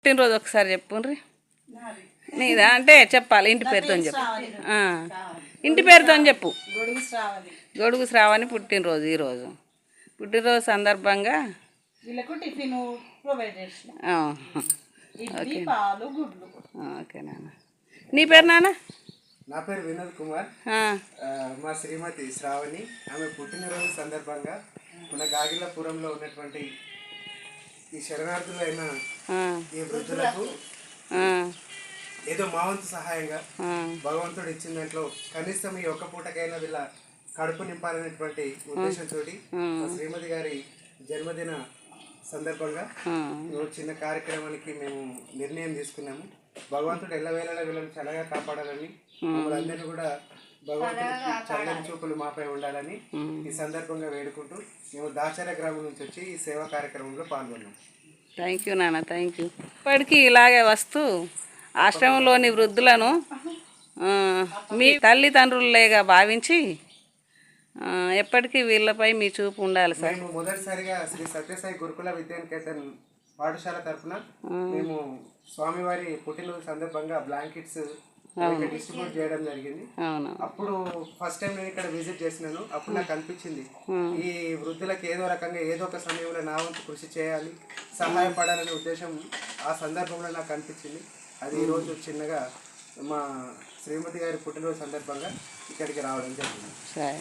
పుట్టినరోజు ఒకసారి చెప్పుండ్రి. నీదా అంటే చెప్పాలి, ఇంటి పేరుతో చెప్పు. ఇంటి పేరుతో చెప్పు. గొడుగు శ్రావణి పుట్టినరోజు ఈరోజు. పుట్టినరోజు సందర్భంగా వీళ్ళకు టిఫిన్ ప్రొవైడ్ చేసిన. ఓకే నాన్న. నీ పేరు నాన్న? నా పేరు వినోద్ కుమార్. మా శ్రీమతి శ్రావణి. ఆమె పుట్టినరోజు సందర్భంగా మన గాగిలపురంలో ఉన్నటువంటి ఈ శరణార్థులైన ఈ వృద్ధులకు ఏదో మా వంతు సహాయంగా భగవంతుడు ఇచ్చిన దాంట్లో కనీసం ఈ ఒక్క పూటకైనా వీళ్ళ కడుపు నింపాలనేటువంటి ఉద్దేశంతో శ్రీమతి గారి జన్మదిన సందర్భంగా చిన్న కార్యక్రమానికి మేము నిర్ణయం తీసుకున్నాము. భగవంతుడు ఎల్లవేళలా వీళ్ళని చల్లగా కాపాడాలని, మమ్మల్ని అందరినీ కూడా భగవంతుడికి చల్లని చూపులు మాపై ఉండాలని ఈ సందర్భంగా వేడుకుంటూ మేము దాచార గ్రామం నుంచి వచ్చి ఈ సేవా కార్యక్రమంలో పాల్గొన్నాం. థ్యాంక్ యూ నాన్న, థ్యాంక్ యూ. ఇప్పటికీ ఇలాగే వస్తూ ఆశ్రమంలోని వృద్ధులను మీ తల్లిదండ్రులేగా భావించి ఎప్పటికీ వీళ్ళపై మీ చూపు ఉండాలి సార్. మేము మొదటిసారిగా శ్రీ సత్యసాయి గురుకుల విద్యానికేతన్ పాఠశాల తరఫున మేము స్వామివారి పుట్టినరోజు సందర్భంగా బ్లాంకెట్స్ డిస్ట్రిబ్యూట్ చేయడం జరిగింది. అప్పుడు ఫస్ట్ టైం నేను ఇక్కడ విజిట్ చేసినాను. అప్పుడు నాకు అనిపించింది ఈ వృద్ధులకు ఏదో రకంగా ఏదో ఒక సమయంలో నా వంతు కృషి చేయాలి, సహాయపడాలనే ఉద్దేశం ఆ సందర్భంలో నాకు అనిపించింది. అది ఈరోజు చిన్నగా మా శ్రీమతి గారి పుట్టినరోజు సందర్భంగా ఇక్కడికి రావడం జరిగింది. సరే,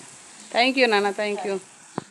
థ్యాంక్ యూ నాన్న, థ్యాంక్ యూ.